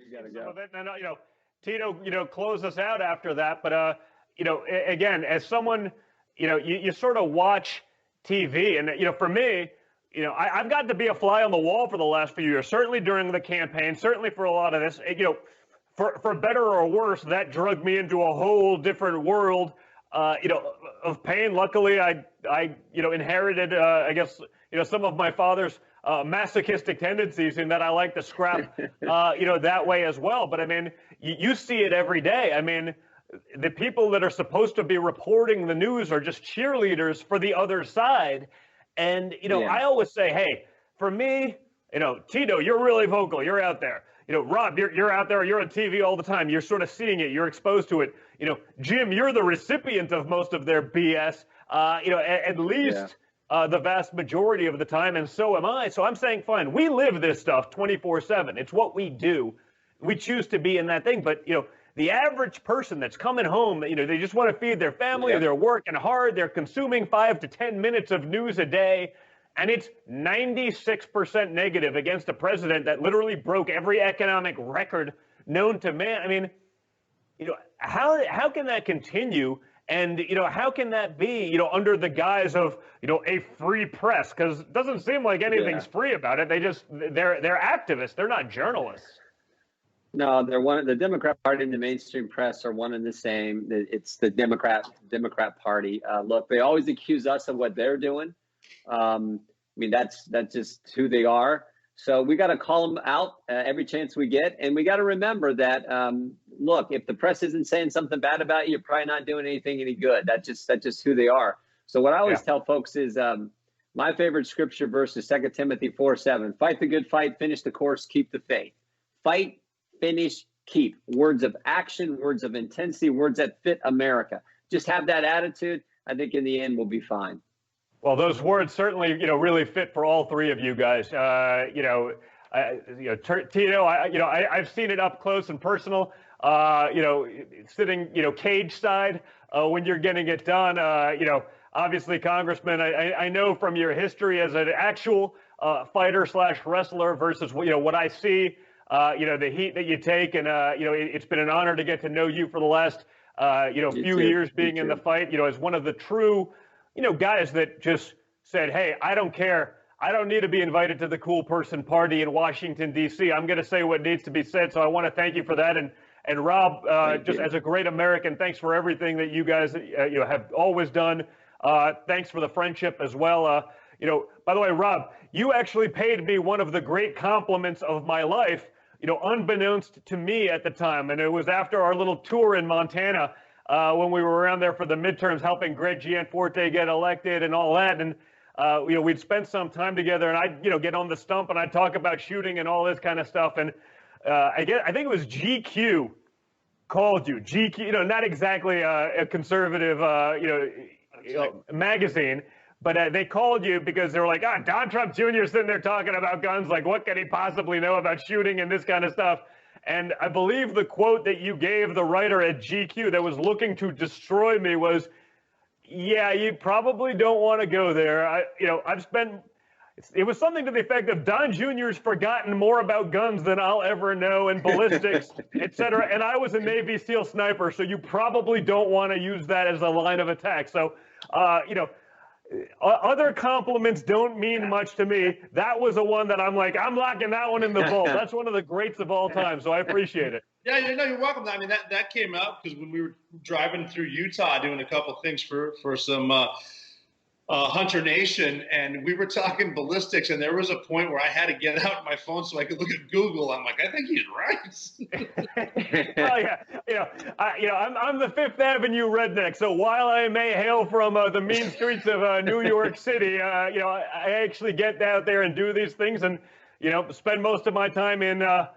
You gotta some go. of it. And Tito, close us out after that. But again, as someone, you sort of watch TV, and for me, I've got to be a fly on the wall for the last few years. Certainly during the campaign, certainly for a lot of this. For better or worse, that drugged me into a whole different world, of pain. Luckily, I inherited, I guess, some of my father's masochistic tendencies, in that I like to scrap, that way as well. But I mean, you see it every day. I mean, the people that are supposed to be reporting the news are just cheerleaders for the other side. And, I always say, hey, for me, Tito, you're really vocal. You're out there. Rob, you're out there. You're on TV all the time. You're sort of seeing it. You're exposed to it. Jim, you're the recipient of most of their BS, at least the vast majority of the time. And so am I. So I'm saying, fine, we live this stuff 24/7. It's what we do. We choose to be in that thing. But, the average person that's coming home, they just want to feed their family, they're working hard, they're consuming 5 to 10 minutes of news a day, and it's 96% negative against a president that literally broke every economic record known to man. I mean, how can that continue? And, how can that be, under the guise of, a free press? Because it doesn't seem like anything's free about it. They're activists. They're not journalists. No, the Democrat Party and the mainstream press are one and the same. It's the Democrat Party. Look, they always accuse us of what they're doing. I mean, that's just who they are. So we got to call them out every chance we get. And we got to remember that, look, if the press isn't saying something bad about you, you're probably not doing anything any good. That's just who they are. So what I always tell folks is, my favorite scripture verse is 2 Timothy 4:7. Fight the good fight, finish the course, keep the faith. Fight, finish, keep. Words of action, words of intensity, words that fit America. Just have that attitude. I think in the end we'll be fine. Well, those words certainly, really fit for all three of you guys. Tito, I've seen it up close and personal. Sitting, cage side when you're getting it done. Obviously, Congressman, I know from your history as an actual fighter / wrestler versus what I see. The heat that you take, and it's been an honor to get to know you for the last few years being in the fight. As one of the true guys that just said, hey, I don't care. I don't need to be invited to the cool person party in Washington, D.C. I'm going to say what needs to be said. So I want to thank you for that. And Rob, just as a great American, thanks for everything that you guys have always done. Thanks for the friendship as well. By the way, Rob, you actually paid me one of the great compliments of my life, unbeknownst to me at the time. And it was after our little tour in Montana, when we were around there for the midterms, helping Greg Gianforte get elected and all that. And, we'd spent some time together, and I'd, get on the stump and I'd talk about shooting and all this kind of stuff. And I think it was GQ called you. GQ, not exactly a conservative, magazine. But they called you because they were like, Don Trump Jr. is sitting there talking about guns. Like, what can he possibly know about shooting and this kind of stuff? And I believe the quote that you gave the writer at GQ that was looking to destroy me was, yeah, you probably don't want to go there. It was something to the effect of Don Jr.'s forgotten more about guns than I'll ever know, and ballistics, et cetera. And I was a Navy SEAL sniper, so you probably don't want to use that as a line of attack. So, other compliments don't mean much to me. That was the one that I'm like, I'm locking that one in the vault. That's one of the greats of all time, so I appreciate it. Yeah, you're welcome. I mean, that came up because when we were driving through Utah doing a couple of things for some Hunter Nation, and we were talking ballistics, and there was a point where I had to get out my phone so I could look at Google. I'm like, I think he's right. Well, I'm the Fifth Avenue redneck. So while I may hail from the mean streets of New York City, I actually get out there and do these things, and spend most of my time in. I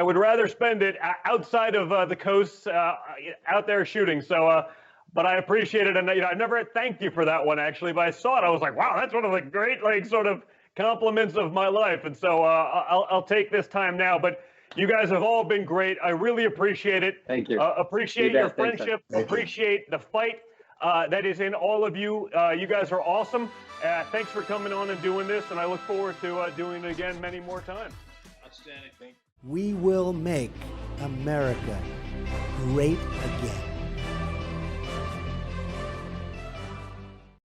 would rather spend it outside of the coast, out there shooting. So. But I appreciate it, and I never thanked you for that one actually. But I saw it, I was like, wow, that's one of the great sort of compliments of my life. And so I'll take this time now. But you guys have all been great. I really appreciate it. Thank you. Appreciate your friendship. Appreciate the fight that is in all of you. You guys are awesome. Thanks for coming on and doing this, and I look forward to doing it again many more times. Outstanding. We will make America great again.